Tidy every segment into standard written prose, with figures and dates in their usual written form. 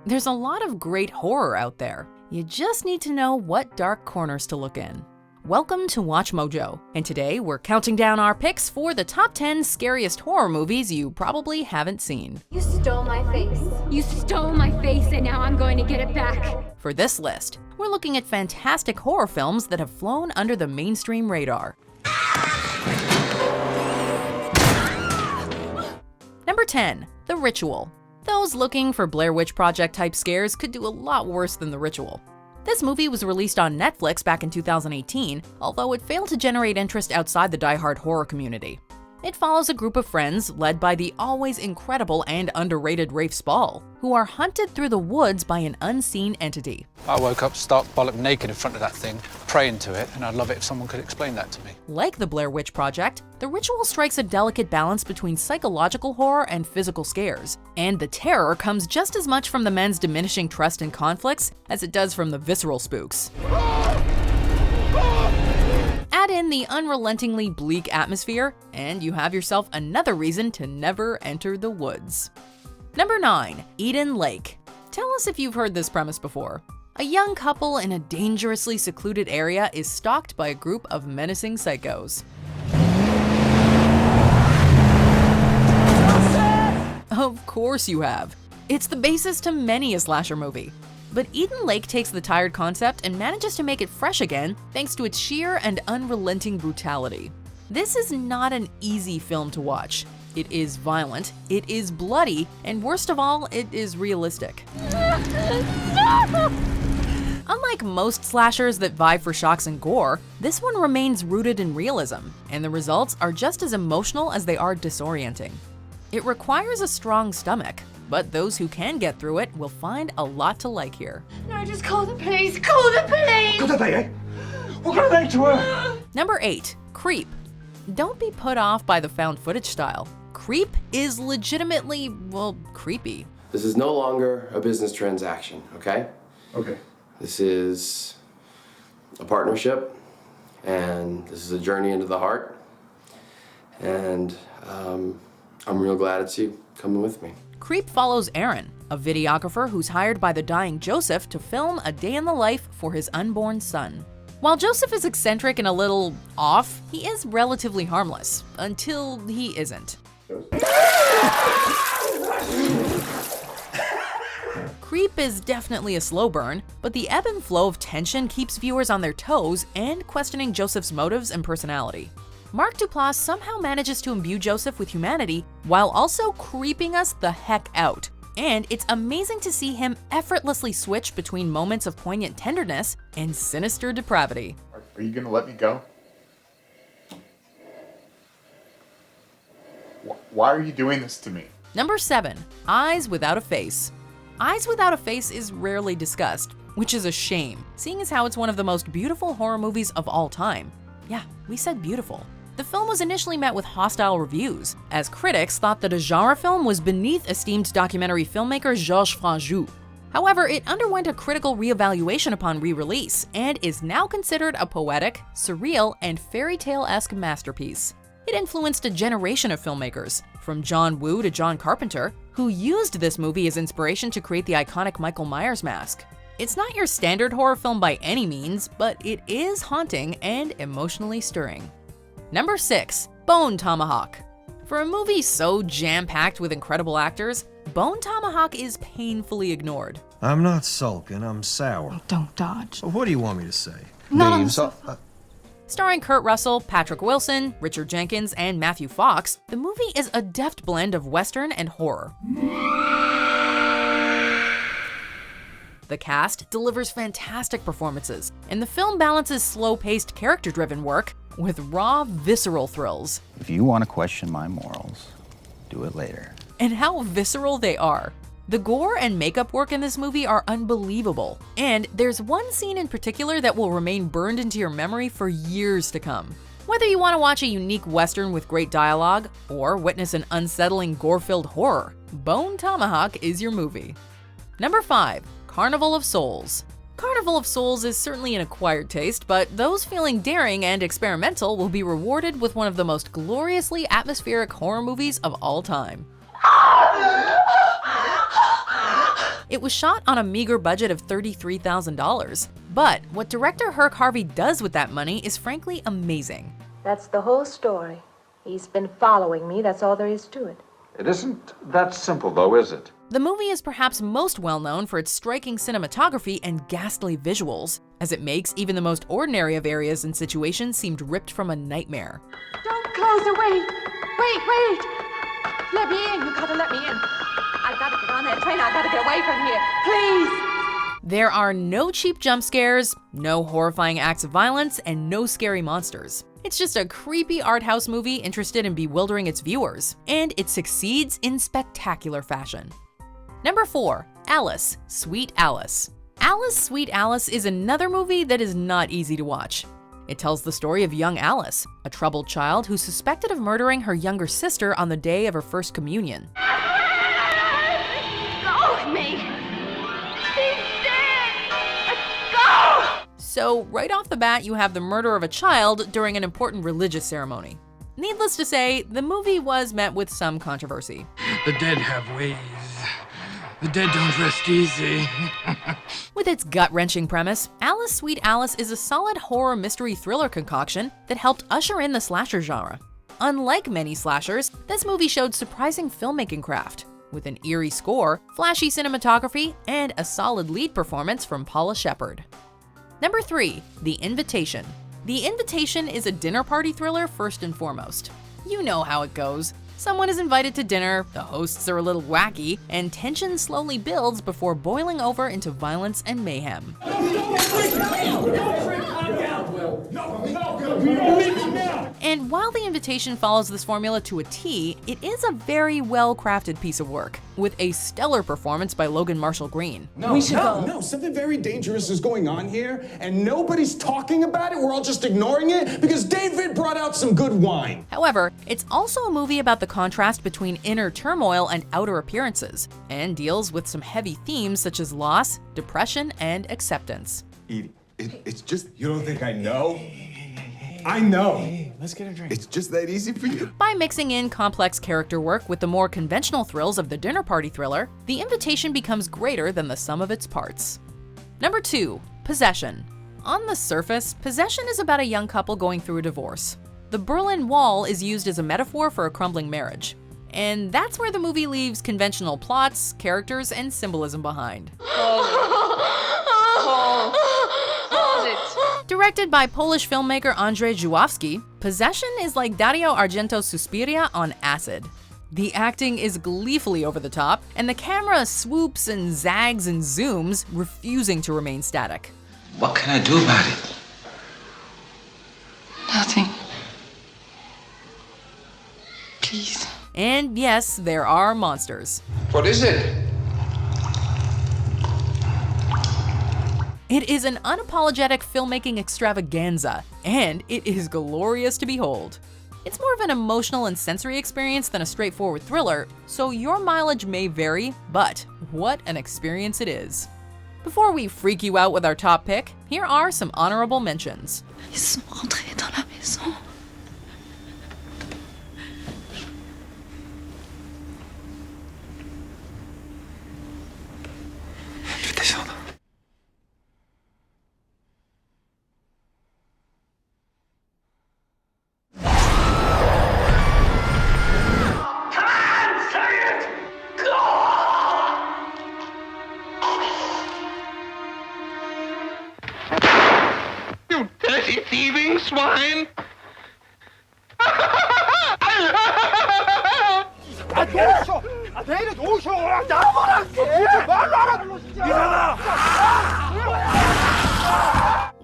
There's a lot of great horror out there. You just need to know what dark corners to look in. Welcome to Watch Mojo, and today we're counting down our picks for the top 10 scariest horror movies you probably haven't seen. You stole my face. You stole my face, and now I'm going to get it back. For this list, we're looking at fantastic horror films that have flown under the mainstream radar. Number 10, The Ritual. Those looking for Blair Witch Project type scares could do a lot worse than The Ritual. This movie was released on Netflix back in 2018, although it failed to generate interest outside the die-hard horror community. It follows a group of friends led by the always incredible and underrated Rafe Spall, who are hunted through the woods by an unseen entity. I woke up stark bollock naked in front of that thing, praying to it, and I'd love it if someone could explain that to me. Like the Blair Witch Project, The Ritual strikes a delicate balance between psychological horror and physical scares, and the terror comes just as much from the men's diminishing trust in conflicts as it does from the visceral spooks. Add in the unrelentingly bleak atmosphere, and you have yourself another reason to never enter the woods. Number 9, Eden Lake. Tell us if you've heard this premise before. A young couple in a dangerously secluded area is stalked by a group of menacing psychos. Of course you have. It's the basis to many a slasher movie. But Eden Lake takes the tired concept and manages to make it fresh again thanks to its sheer and unrelenting brutality. This is not an easy film to watch. It is violent, it is bloody, and worst of all, it is realistic. Unlike most slashers that vie for shocks and gore, this one remains rooted in realism, and the results are just as emotional as they are disorienting. It requires a strong stomach, but those who can get through it will find a lot to like here. No, just call the police. Call the police. What are they, eh? What are they to her? Number 8, Creep. Don't be put off by the found footage style. Creep is legitimately, well, creepy. This is no longer a business transaction, okay? Okay. This is a partnership, and this is a journey into the heart. And I'm real glad it's you coming with me. Creep follows Aaron, a videographer who's hired by the dying Joseph to film a day in the life for his unborn son. While Joseph is eccentric and a little off, he is relatively harmless, until he isn't. Creep is definitely a slow burn, but the ebb and flow of tension keeps viewers on their toes and questioning Joseph's motives and personality. Mark Duplass somehow manages to imbue Joseph with humanity while also creeping us the heck out. And it's amazing to see him effortlessly switch between moments of poignant tenderness and sinister depravity. Are you gonna let me go? Why are you doing this to me? Number 7, Eyes Without a Face. Eyes Without a Face is rarely discussed, which is a shame, seeing as how it's one of the most beautiful horror movies of all time. Yeah, we said beautiful. The film was initially met with hostile reviews, as critics thought that a genre film was beneath esteemed documentary filmmaker Georges Franju. However, it underwent a critical reevaluation upon re-release, and is now considered a poetic, surreal, and fairy tale-esque masterpiece. It influenced a generation of filmmakers, from John Woo to John Carpenter, who used this movie as inspiration to create the iconic Michael Myers mask. It's not your standard horror film by any means, but it is haunting and emotionally stirring. Number 6, Bone Tomahawk. For a movie so jam-packed with incredible actors, Bone Tomahawk is painfully ignored. I'm not sulking, I'm sour. Oh, don't dodge. What do you want me to say? Not on the Names, sofa. Starring Kurt Russell, Patrick Wilson, Richard Jenkins, and Matthew Fox, the movie is a deft blend of Western and horror. The cast delivers fantastic performances, and the film balances slow-paced, character-driven work with raw, visceral thrills. If you want to question my morals, do it later. And how visceral they are. The gore and makeup work in this movie are unbelievable, and there's one scene in particular that will remain burned into your memory for years to come. Whether you want to watch a unique Western with great dialogue, or witness an unsettling, gore-filled horror, Bone Tomahawk is your movie. Number 5, Carnival of Souls. Carnival of Souls is certainly an acquired taste, but those feeling daring and experimental will be rewarded with one of the most gloriously atmospheric horror movies of all time. It was shot on a meager budget of $33,000. But what director Herc Harvey does with that money is frankly amazing. That's the whole story. He's been following me, that's all there is to it. It isn't that simple, though, is it? The movie is perhaps most well known for its striking cinematography and ghastly visuals, as it makes even the most ordinary of areas and situations seem ripped from a nightmare. Don't close the wait! Wait! Let me in! You gotta let me in! I gotta get on that train, I gotta get away from here! Please! There are no cheap jump scares, no horrifying acts of violence, and no scary monsters. It's just a creepy art house movie interested in bewildering its viewers, and it succeeds in spectacular fashion. Number 4, Alice, Sweet Alice. Alice, Sweet Alice is another movie that is not easy to watch. It tells the story of young Alice, a troubled child who's suspected of murdering her younger sister on the day of her first communion. Go with me! She's dead! Let's go! So right off the bat, you have the murder of a child during an important religious ceremony. Needless to say, the movie was met with some controversy. The dead have ways. The dead don't rest easy. With its gut-wrenching premise, Alice, Sweet Alice is a solid horror mystery thriller concoction that helped usher in the slasher genre. Unlike many slashers, this movie showed surprising filmmaking craft, with an eerie score, flashy cinematography, and a solid lead performance from Paula Shepherd. Number 3, The Invitation. The Invitation is a dinner party thriller first and foremost. You know how it goes. Someone is invited to dinner, the hosts are a little wacky, and tension slowly builds before boiling over into violence and mayhem. And while The Invitation follows this formula to a T, it is a very well-crafted piece of work, with a stellar performance by Logan Marshall Green. No, something very dangerous is going on here, and nobody's talking about it. We're all just ignoring it because David brought out some good wine. However, it's also a movie about the contrast between inner turmoil and outer appearances, and deals with some heavy themes such as loss, depression, and acceptance. Edie, it's just... You don't think I know? I know. Let's get a drink. It's just that easy for you. By mixing in complex character work with the more conventional thrills of the dinner party thriller, The Invitation becomes greater than the sum of its parts. Number 2, Possession. On the surface, Possession is about a young couple going through a divorce. The Berlin Wall is used as a metaphor for a crumbling marriage. And that's where the movie leaves conventional plots, characters, and symbolism behind. Directed by Polish filmmaker Andrzej Żuławski, Possession is like Dario Argento's Suspiria on acid. The acting is gleefully over the top, and the camera swoops and zags and zooms, refusing to remain static. What can I do about it? Nothing. Please. And yes, there are monsters. What is it? It is an unapologetic filmmaking extravaganza, and it is glorious to behold. It's more of an emotional and sensory experience than a straightforward thriller, so your mileage may vary, but what an experience it is. Before we freak you out with our top pick, here are some honorable mentions. Ils sont rentrés dans la maison. Je vais descendre. You dirty thieving swine!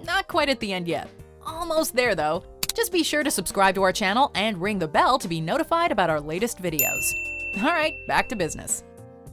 Not quite at the end yet. Almost there though. Just be sure to subscribe to our channel and ring the bell to be notified about our latest videos. Alright, back to business.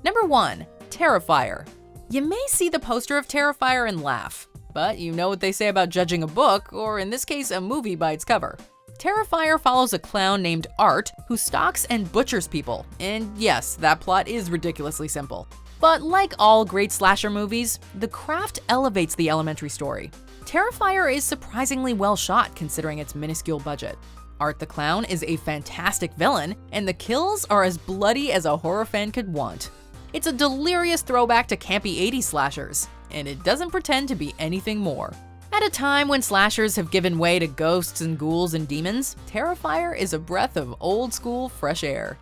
Number 1, Terrifier. You may see the poster of Terrifier and laugh, but you know what they say about judging a book, or in this case, a movie by its cover. Terrifier follows a clown named Art who stalks and butchers people, and yes, that plot is ridiculously simple. But like all great slasher movies, the craft elevates the elementary story. Terrifier is surprisingly well shot considering its minuscule budget. Art the Clown is a fantastic villain, and the kills are as bloody as a horror fan could want. It's a delirious throwback to campy 80s slashers, and it doesn't pretend to be anything more. At a time when slashers have given way to ghosts and ghouls and demons, Terrifier is a breath of old-school fresh air.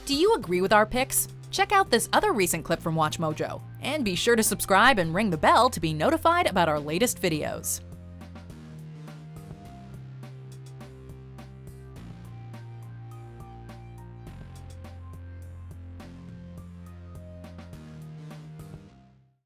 Do you agree with our picks? Check out this other recent clip from WatchMojo, and be sure to subscribe and ring the bell to be notified about our latest videos.